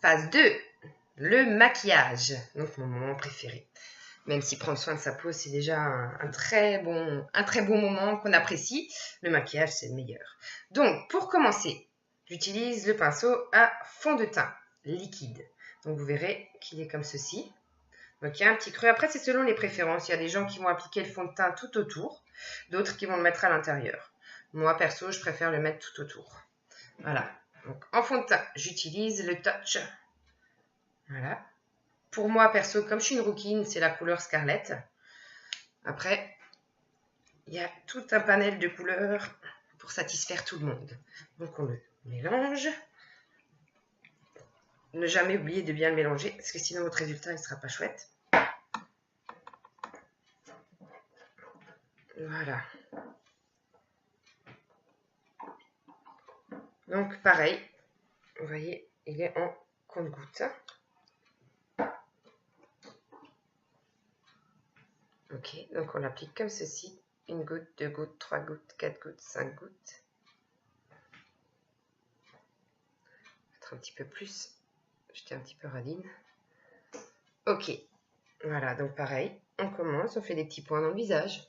Phase 2, le maquillage. Donc mon moment préféré. Même si prendre soin de sa peau, c'est déjà un très bon moment qu'on apprécie, le maquillage, c'est le meilleur. Donc, pour commencer, j'utilise le pinceau à fond de teint liquide. Donc, vous verrez qu'il est comme ceci. Donc, il y a un petit creux. Après, c'est selon les préférences. Il y a des gens qui vont appliquer le fond de teint tout autour, d'autres qui vont le mettre à l'intérieur. Moi, perso, je préfère le mettre tout autour. Voilà. Donc, en fond de teint, j'utilise le Touch. Voilà. Pour moi, perso, comme je suis une rouquine, c'est la couleur Scarlett. Après, il y a tout un panel de couleurs pour satisfaire tout le monde. Donc, on le mélange. Ne jamais oublier de bien le mélanger, parce que sinon, votre résultat ne sera pas chouette. Voilà. Donc, pareil. Vous voyez, il est en compte-gouttes. Ok, donc on l'applique comme ceci. 1 goutte, 2 gouttes, 3 gouttes, 4 gouttes, 5 gouttes. Peut-être un petit peu plus. J'étais un petit peu radine. Ok, voilà, donc pareil. On commence, on fait des petits points dans le visage.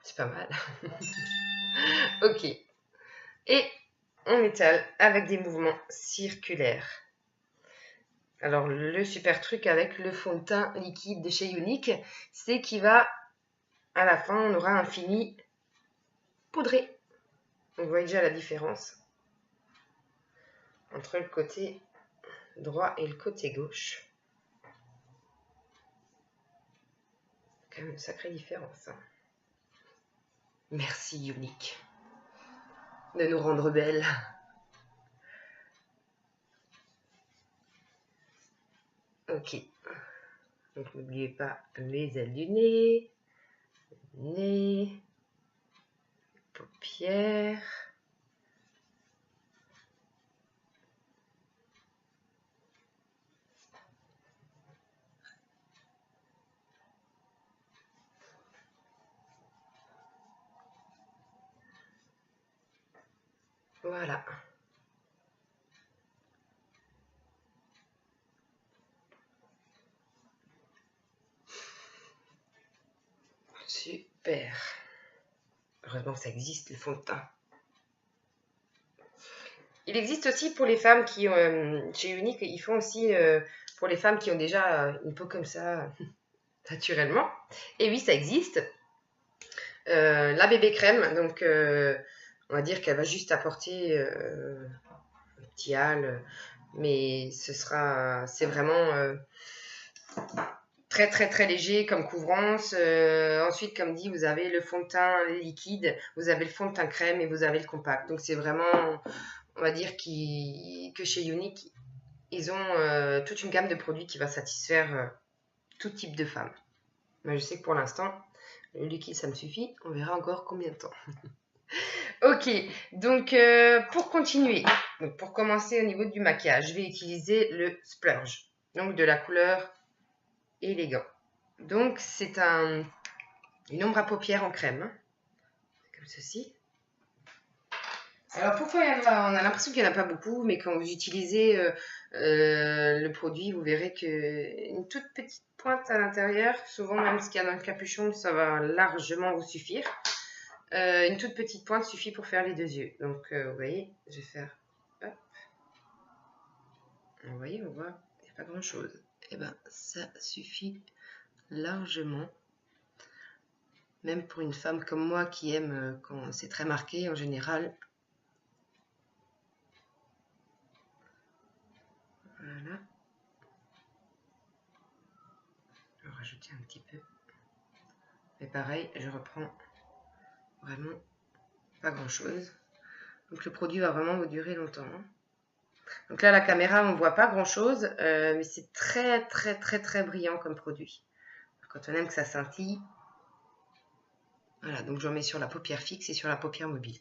C'est pas mal. Ok. Et on étale avec des mouvements circulaires. Alors, le super truc avec le fond de teint liquide de chez Younique, c'est qu'il va, à la fin, on aura un fini poudré. Vous voyez déjà la différence entre le côté droit et le côté gauche. Quand même une sacrée différence. Hein. Merci Younique de nous rendre belles. Ok. Donc n'oubliez pas les ailes du nez, paupières. Voilà. Super. Heureusement que ça existe, le fond de teint. Il existe aussi pour les femmes qui ont, chez Younique, ils font aussi pour les femmes qui ont déjà une peau comme ça, naturellement. Et oui, ça existe. La bébé crème, donc on va dire qu'elle va juste apporter un petit hâle, mais c'est vraiment très très très léger comme couvrance. Ensuite, comme dit, vous avez le fond de teint liquide, vous avez le fond de teint crème et vous avez le compact. Donc c'est vraiment, on va dire que chez Younique, ils ont toute une gamme de produits qui va satisfaire tout type de femme. Mais je sais que pour l'instant, le liquide ça me suffit. On verra encore combien de temps. Ok, donc pour continuer, donc pour commencer au niveau du maquillage, je vais utiliser le Splurge, donc de la couleur Élégant. Donc c'est une ombre à paupières en crème, hein, comme ceci. Alors pourquoi on a l'impression qu'il n'y en a pas beaucoup, mais quand vous utilisez le produit, vous verrez qu'une toute petite pointe à l'intérieur, souvent même ce qu'il y a dans le capuchon, ça va largement vous suffire. Une toute petite pointe suffit pour faire les deux yeux. Donc vous voyez, je vais faire... Hop. Vous voyez, on voit, il n'y a pas grand chose. Et ben ça suffit largement. Même pour une femme comme moi qui aime quand c'est très marqué en général. Voilà. Je vais rajouter un petit peu. Mais pareil, je reprends vraiment pas grand chose. Donc le produit va vraiment vous durer longtemps. Hein. Donc là, la caméra, on ne voit pas grand chose, mais c'est très très très très brillant comme produit. Quand on aime que ça scintille. Voilà, donc j'en mets sur la paupière fixe et sur la paupière mobile.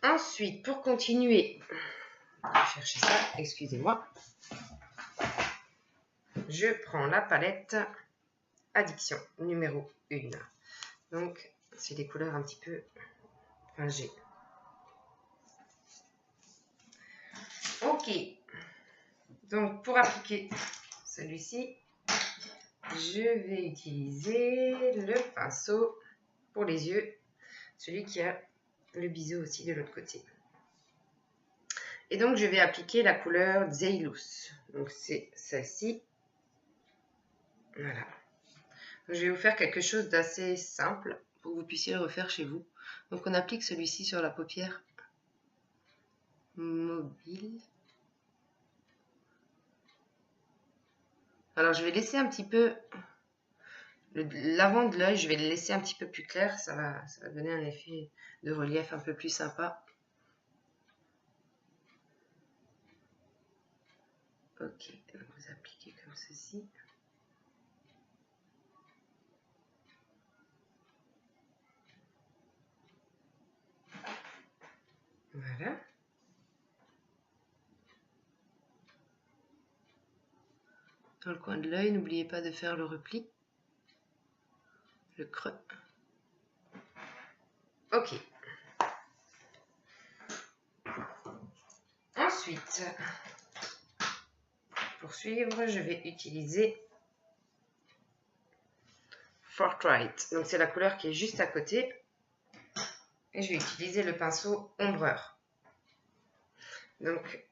Ensuite, pour continuer, je vais chercher ça, excusez-moi. Je prends la palette Addiction numéro 1. Donc, c'est des couleurs un petit peu un G. Ok. Donc, pour appliquer celui-ci, je vais utiliser le pinceau pour les yeux, celui qui a le biseau aussi de l'autre côté. Et donc, je vais appliquer la couleur Zeylous. Donc, c'est celle-ci. Voilà. Donc, je vais vous faire quelque chose d'assez simple pour que vous puissiez le refaire chez vous. Donc, on applique celui-ci sur la paupière mobile. Alors, je vais laisser un petit peu l'avant de l'œil, je vais le laisser un petit peu plus clair. Ça va donner un effet de relief un peu plus sympa. Ok, donc vous appliquez comme ceci. Voilà. Dans le coin de l'œil, n'oubliez pas de faire le repli, le creux. Ok. Ensuite, pour suivre, je vais utiliser Forthright. Donc c'est la couleur qui est juste à côté. Et je vais utiliser le pinceau ombreur. Donc,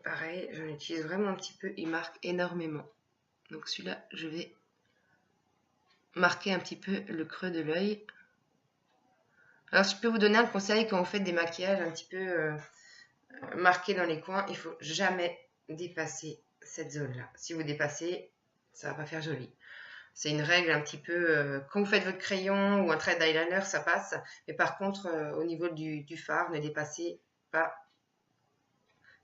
pareil, j'en utilise vraiment un petit peu. Il marque énormément. Donc celui-là, je vais marquer un petit peu le creux de l'œil. Alors, je peux vous donner un conseil quand vous faites des maquillages un petit peu marqués dans les coins. Il ne faut jamais dépasser cette zone-là. Si vous dépassez, ça ne va pas faire joli. C'est une règle un petit peu, quand vous faites votre crayon ou un trait d'eyeliner, ça passe. Mais par contre, au niveau du fard, ne dépassez pas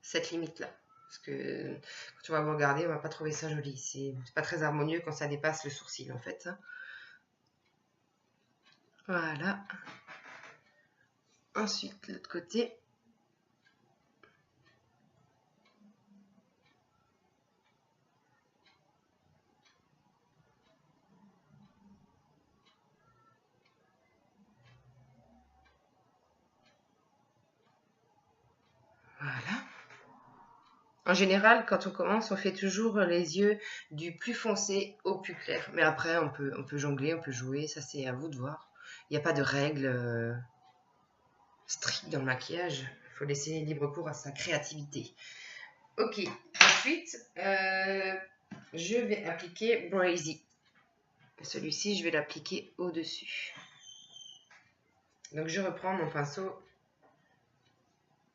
cette limite-là. Parce que quand on va vous regarder, on ne va pas trouver ça joli. C'est pas très harmonieux quand ça dépasse le sourcil, en fait. Voilà. Ensuite, l'autre côté. Voilà. En général, quand on commence, on fait toujours les yeux du plus foncé au plus clair. Mais après, on peut jongler, on peut jouer. Ça, c'est à vous de voir. Il n'y a pas de règles strictes dans le maquillage. Il faut laisser libre cours à sa créativité. Ok. Ensuite, je vais appliquer Brazy. Celui-ci, je vais l'appliquer au-dessus. Donc, je reprends mon pinceau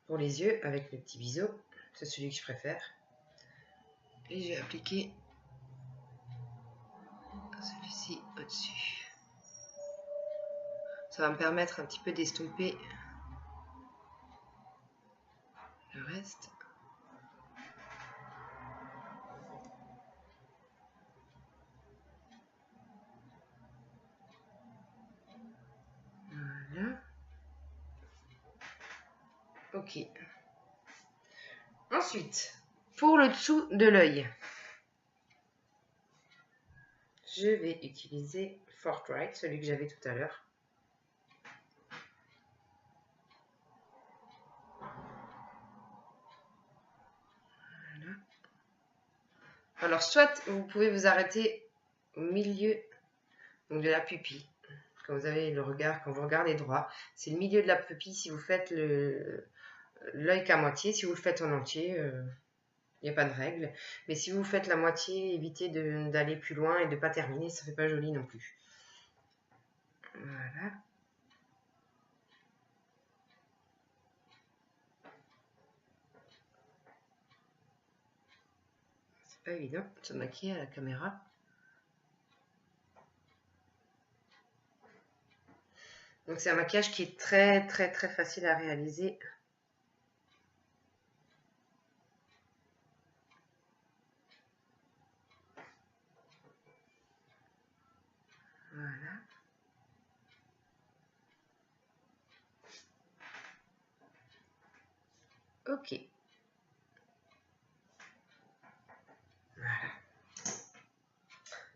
pour les yeux avec le petit biseau. C'est celui que je préfère. Et je vais appliquer celui-ci au-dessus. Ça va me permettre un petit peu d'estomper le reste. Voilà. Ok. Ensuite, pour le dessous de l'œil, je vais utiliser Forthright, celui que j'avais tout à l'heure. Voilà. Alors, soit vous pouvez vous arrêter au milieu donc, de la pupille. Quand vous avez le regard, quand vous regardez droit, c'est le milieu de la pupille. Si vous faites l'œil qu'à moitié, si vous le faites en entier, il n'y a pas de règle. Mais si vous faites la moitié, évitez d'aller plus loin et de ne pas terminer, ça ne fait pas joli non plus. Voilà. C'est pas évident de se maquiller à la caméra. Donc c'est un maquillage qui est très très très facile à réaliser. Voilà. Ok. Voilà.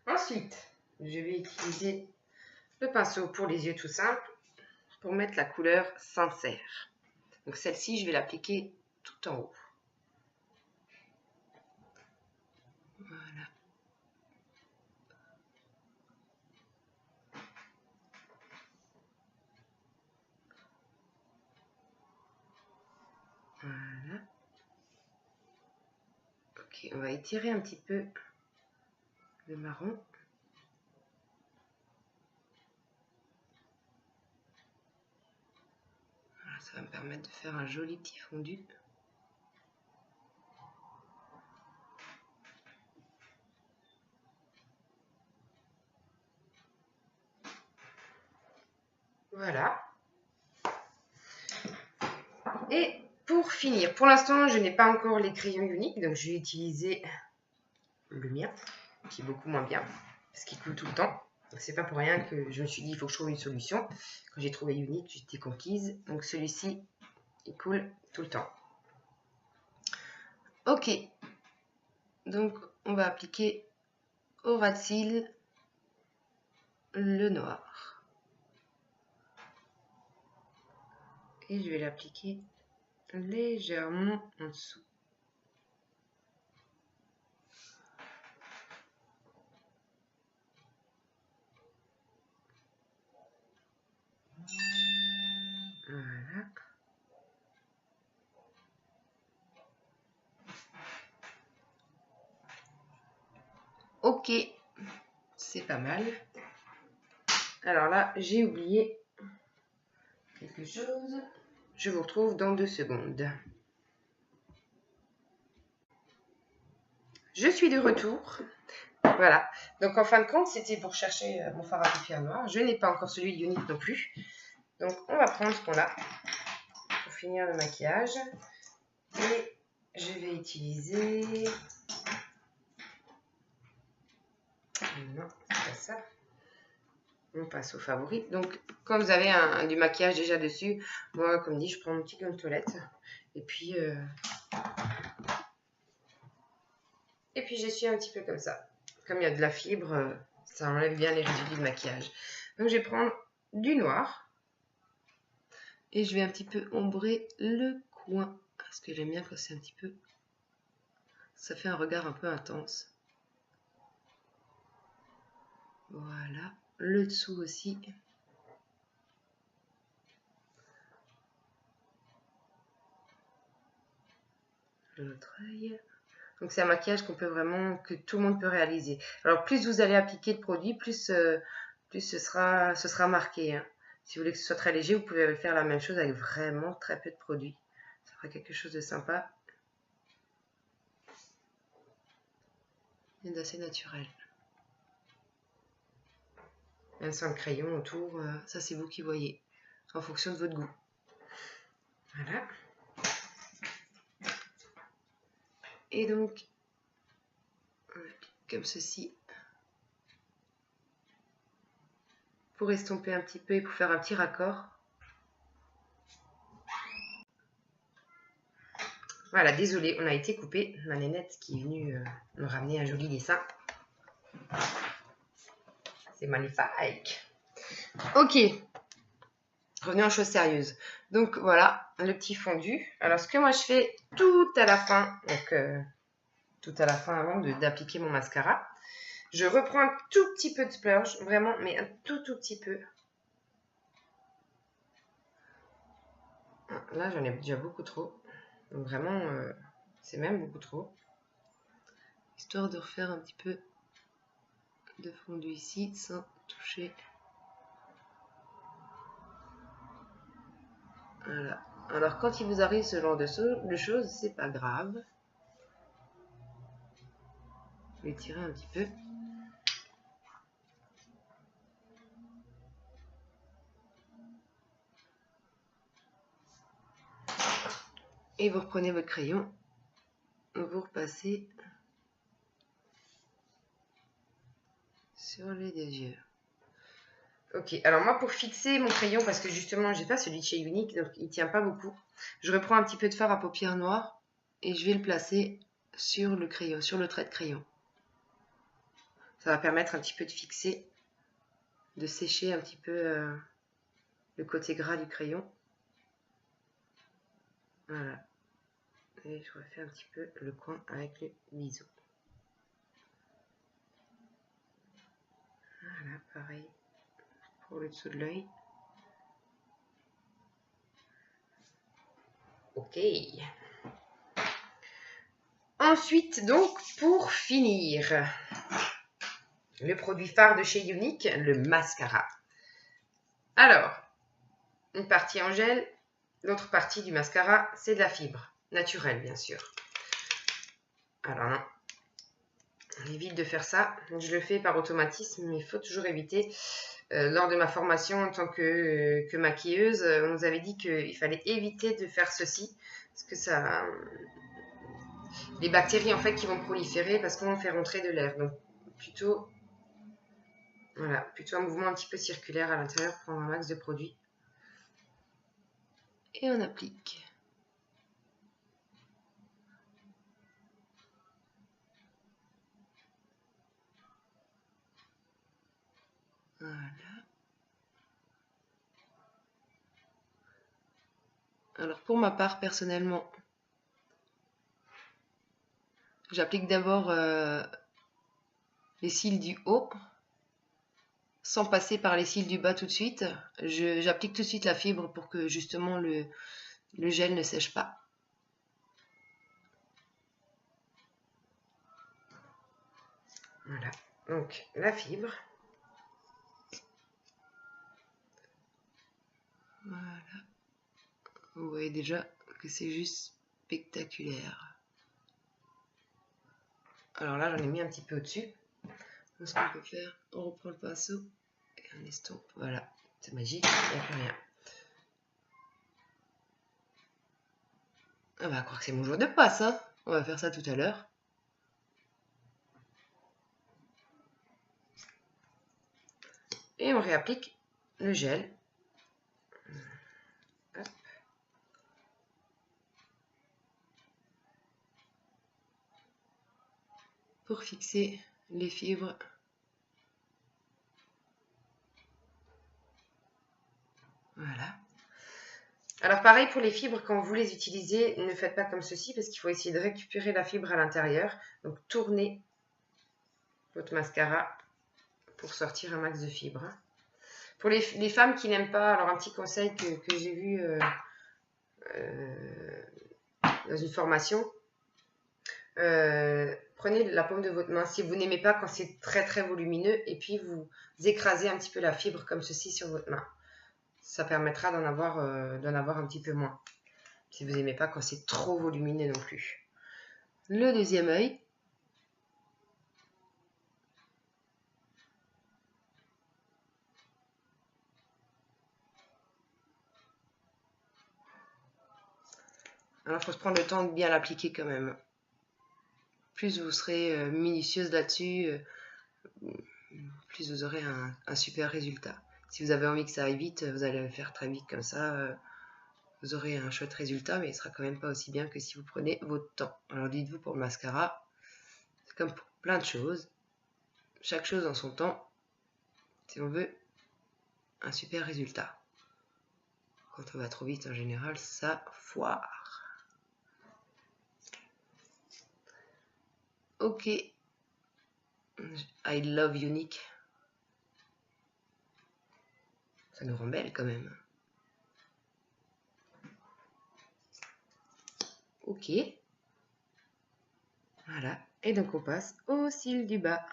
Ensuite, je vais utiliser le pinceau pour les yeux tout simple. pour mettre la couleur sincère. Donc celle-ci, je vais l'appliquer tout en haut. Voilà. Voilà. Ok, on va étirer un petit peu le marron. Voilà, ça va me permettre de faire un joli petit fondu. Voilà. Et pour finir, pour l'instant, je n'ai pas encore les crayons uniques, donc je vais utiliser le mien, qui est beaucoup moins bien, parce qu'il coule tout le temps. Donc c'est pas pour rien que je me suis dit, il faut que je trouve une solution. Quand j'ai trouvé unique, j'étais conquise. Donc celui-ci, il coule tout le temps. Ok. Donc on va appliquer au ras de cils le noir. Et je vais l'appliquer légèrement en dessous. Voilà. Ok, c'est pas mal. Alors là, j'ai oublié quelque chose. Je vous retrouve dans 2 secondes. Je suis de retour. Voilà. Donc en fin de compte, c'était pour chercher mon fard à paupières noir. Je n'ai pas encore celui de Unique non plus. Donc on va prendre ce qu'on a pour finir le maquillage. Et je vais utiliser... Non, c'est pas ça. On passe au favori. Donc comme vous avez du maquillage déjà dessus, moi comme dit, je prends mon petit gant de toilette. Et puis j'essuie un petit peu comme ça. Comme il y a de la fibre, ça enlève bien les résidus de maquillage. Donc je vais prendre du noir. Et je vais un petit peu ombrer le coin. Parce que j'aime bien quand c'est un petit peu... Ça fait un regard un peu intense. Voilà. Le dessous aussi. L'autre œil. Donc c'est un maquillage qu'on peut vraiment, que tout le monde peut réaliser. Alors plus vous allez appliquer le produit, plus ce sera marqué. Hein. Si vous voulez que ce soit très léger, vous pouvez faire la même chose avec vraiment très peu de produit. Ça fera quelque chose de sympa et d'assez naturel. Même sans le crayon autour, ça c'est vous qui voyez, en fonction de votre goût. Voilà. Et donc, comme ceci, pour estomper un petit peu et pour faire un petit raccord. Voilà, désolé, on a été coupé. Ma nénette qui est venue me ramener un joli dessin. C'est magnifique. Ok, revenons aux choses sérieuses. Donc voilà, le petit fondu. Alors ce que moi je fais tout à la fin, donc tout à la fin avant d'appliquer mon mascara, je reprends un tout petit peu de splurge, vraiment, mais un tout petit peu. Là j'en ai déjà beaucoup trop. Donc vraiment, c'est même beaucoup trop. Histoire de refaire un petit peu de fondu ici sans toucher. Voilà. Alors quand il vous arrive ce genre de choses, c'est pas grave. Je vais tirer un petit peu. Et vous reprenez votre crayon. Vous repassez sur les deux yeux. Ok, alors moi pour fixer mon crayon, parce que justement j'ai pas celui de chez Unique, donc il tient pas beaucoup, je reprends un petit peu de fard à paupières noires et je vais le placer sur le crayon, sur le trait de crayon. Ça va permettre un petit peu de fixer, de sécher un petit peu le côté gras du crayon. Voilà. Et je refais un petit peu le coin avec le biseau. Voilà, pareil pour le dessous de l'œil. Ok. Ensuite, donc, pour finir, le produit phare de chez Younique, le mascara. Alors, une partie en gel, l'autre partie du mascara, c'est de la fibre, naturelle bien sûr. Alors, on évite de faire ça. Je le fais par automatisme, mais il faut toujours éviter. Lors de ma formation en tant que maquilleuse, on nous avait dit qu'il fallait éviter de faire ceci, parce que ça... les bactéries en fait qui vont proliférer parce qu'on fait rentrer de l'air. Donc, plutôt... Voilà, plutôt un mouvement un petit peu circulaire à l'intérieur, prendre un max de produit. Et on applique. Voilà. Alors pour ma part, personnellement, j'applique d'abord les cils du haut, sans passer par les cils du bas tout de suite. J'applique tout de suite la fibre pour que justement le gel ne sèche pas. Voilà, donc la fibre. Voilà. Vous voyez déjà que c'est juste spectaculaire. Alors là, j'en ai mis un petit peu au-dessus. Donc ce qu'on peut faire, on reprend le pinceau et on estompe. Voilà, c'est magique, il n'y a plus rien. On va croire que c'est mon jour de passe, hein. On va faire ça tout à l'heure. Et on réapplique le gel. Hop. Pour fixer les fibres. Voilà. Alors pareil pour les fibres, quand vous les utilisez, ne faites pas comme ceci parce qu'il faut essayer de récupérer la fibre à l'intérieur. Donc tournez votre mascara pour sortir un max de fibres. Pour les femmes qui n'aiment pas, alors un petit conseil que j'ai vu dans une formation, prenez la paume de votre main si vous n'aimez pas quand c'est très très volumineux et puis vous écrasez un petit peu la fibre comme ceci sur votre main. Ça permettra d'en avoir un petit peu moins. Si vous n'aimez pas quand c'est trop volumineux non plus. Le deuxième œil. Alors, il faut se prendre le temps de bien l'appliquer quand même. Plus vous serez minutieuse là-dessus, plus vous aurez un super résultat. Si vous avez envie que ça aille vite, vous allez le faire très vite comme ça. Vous aurez un chouette résultat, mais il sera quand même pas aussi bien que si vous prenez votre temps. Alors dites-vous, pour le mascara, c'est comme pour plein de choses. Chaque chose en son temps, si on veut un super résultat. Quand on va trop vite, en général, ça foire. Ok. I love Younique. Ça nous rend belle quand même. Ok. Voilà. Et donc on passe au cil du bas.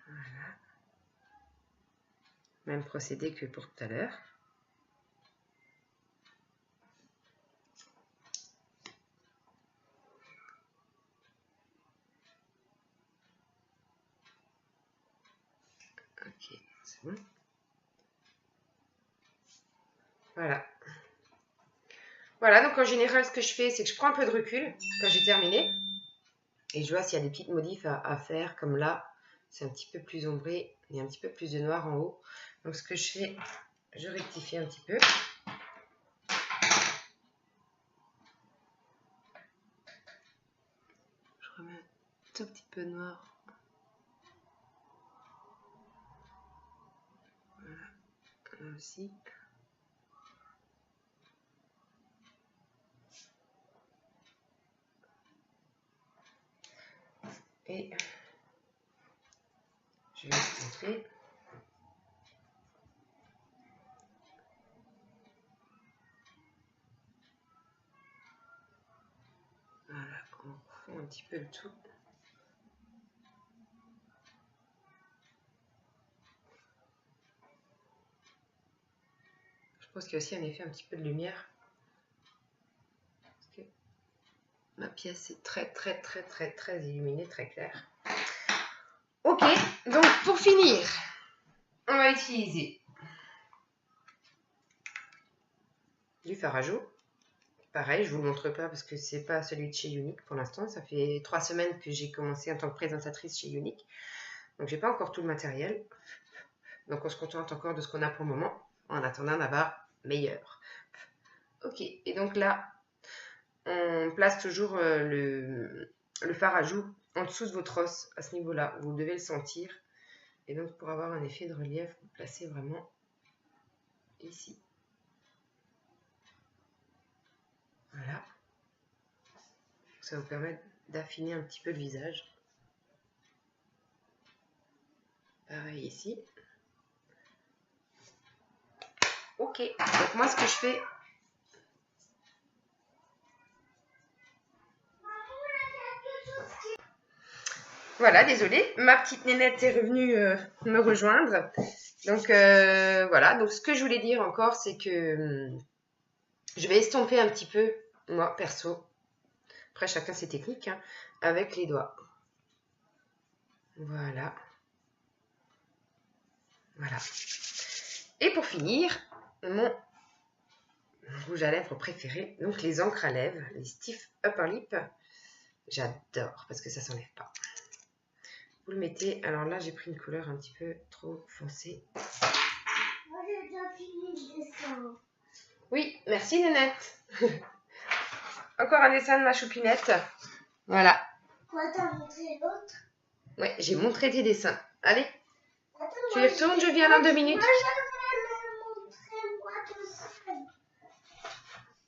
Voilà. Même procédé que pour tout à l'heure. Ok, c'est bon. Voilà. Voilà, donc en général, ce que je fais, c'est que je prends un peu de recul quand j'ai terminé. Et je vois s'il y a des petites modifs à faire, comme là, c'est un petit peu plus ombré, il y a un petit peu plus de noir en haut. Donc ce que je fais, je rectifie un petit peu. Je remets un tout petit peu de noir. Voilà, là aussi. Et je vais estomper. Voilà, on refond un petit peu le tout. Je pense qu'il y a aussi un effet un petit peu de lumière. Parce que ma pièce est très illuminée, très claire. Ok, donc pour finir, on va utiliser du fard à joues. Pareil, je ne vous le montre pas parce que c'est pas celui de chez Younique pour l'instant. Ça fait 3 semaines que j'ai commencé en tant que présentatrice chez Younique. Donc j'ai pas encore tout le matériel. Donc on se contente encore de ce qu'on a pour le moment, en attendant d'avoir meilleur. Ok, et donc là, on place toujours le fard à joues en dessous de votre os, à ce niveau-là. Vous devez le sentir. Et donc pour avoir un effet de relief, vous placez vraiment ici. Voilà. Ça vous permet d'affiner un petit peu le visage. Pareil ici. Ok, donc moi ce que je fais... Voilà, désolée, ma petite nénette est revenue me rejoindre. Donc voilà, donc ce que je voulais dire encore, c'est que je vais estomper un petit peu, moi perso, après chacun ses techniques, hein, avec les doigts. Voilà. Voilà. Et pour finir, mon rouge à lèvres préféré, donc les encres à lèvres, les Stiff Upper Lip. J'adore parce que ça s'enlève pas. Vous le mettez, alors là j'ai pris une couleur un petit peu trop foncée. Moi j'ai déjà fini le dessin. Oui, merci Nénette. Encore un dessin de ma choupinette. Voilà. Toi t'as montré l'autre. Ouais, j'ai montré tes dessins. Allez, Attends, tu les retournes, je viens dans 2 minutes. Moi j'aimerais le montrer moi tout seul.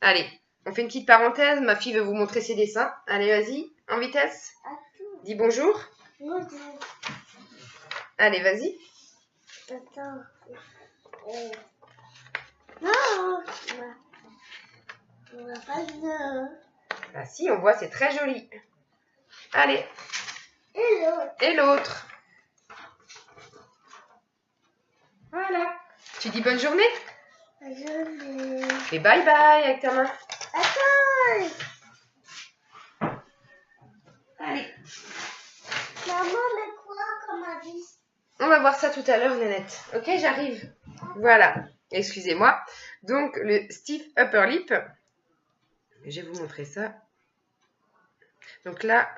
Allez, on fait une petite parenthèse. Ma fille veut vous montrer ses dessins. Allez, vas-y, en vitesse. Attends. Dis bonjour. Bonjour. Allez, vas-y. Attends. Non. On n'a pas de... Ah si, on voit, c'est très joli. Allez. Et l'autre. Et l'autre. Voilà. Tu dis bonne journée. Je vais... Et bye bye avec ta main. Attends. Allez. Maman met quoi comme avis? On va voir ça tout à l'heure, Nénette. Ok, j'arrive. Voilà. Excusez-moi. Donc, le Stiff Upper Lip. Je vais vous montrer ça. Donc là,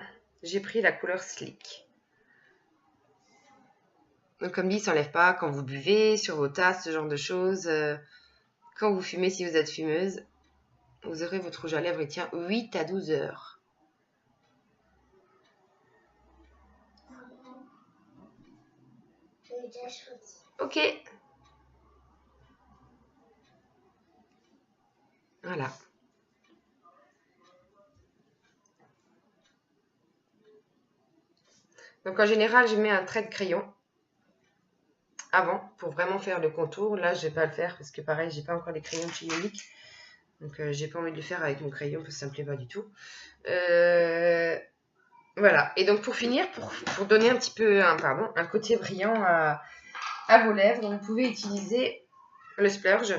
j'ai pris la couleur Slick. Donc comme dit, ça n'enlève pas quand vous buvez, sur vos tasses, ce genre de choses. Quand vous fumez, si vous êtes fumeuse, vous aurez votre rouge à lèvres, il tient 8 à 12 heures. J'ai déjà choisi. Ok. Voilà. Donc en général, je mets un trait de crayon avant pour vraiment faire le contour. Là, je vais pas le faire parce que pareil, j'ai pas encore les crayons de chez Younique. Donc j'ai pas envie de le faire avec mon crayon parce que ça me plaît pas du tout. Voilà. Et donc pour finir, pour donner un petit peu un côté brillant à vos lèvres, vous pouvez utiliser le splurge.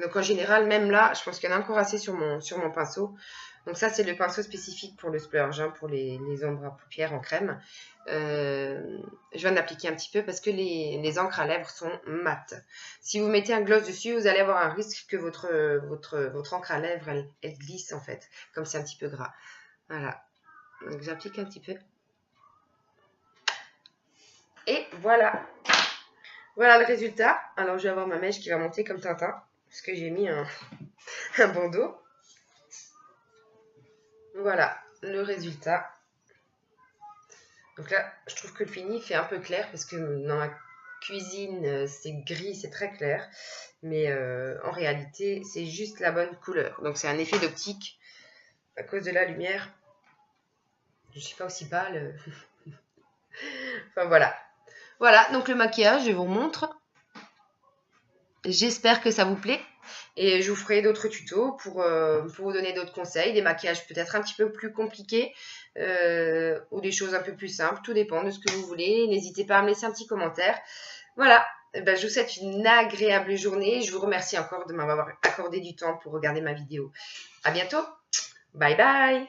Donc en général, même là, je pense qu'il y en a encore assez sur mon pinceau. Donc ça, c'est le pinceau spécifique pour le splurge, hein, pour les ombres à paupières en crème. Je viens d'appliquer un petit peu parce que les encres à lèvres sont mates. Si vous mettez un gloss dessus, vous allez avoir un risque que votre encre à lèvres, elle glisse en fait, comme c'est un petit peu gras. Voilà. Donc j'applique un petit peu. Et voilà. Voilà le résultat. Alors je vais avoir ma mèche qui va monter comme Tintin, parce que j'ai mis un bandeau. Voilà le résultat. Donc là, je trouve que le fini fait un peu clair parce que dans ma cuisine, c'est gris, c'est très clair. Mais en réalité, c'est juste la bonne couleur. Donc c'est un effet d'optique à cause de la lumière. Je ne suis pas aussi pâle. Enfin voilà. Voilà, donc le maquillage, je vous montre. J'espère que ça vous plaît. Et je vous ferai d'autres tutos pour vous donner d'autres conseils, des maquillages peut-être un petit peu plus compliqués ou des choses un peu plus simples. Tout dépend de ce que vous voulez. N'hésitez pas à me laisser un petit commentaire. Voilà, je vous souhaite une agréable journée. Je vous remercie encore de m'avoir accordé du temps pour regarder ma vidéo. À bientôt. Bye bye.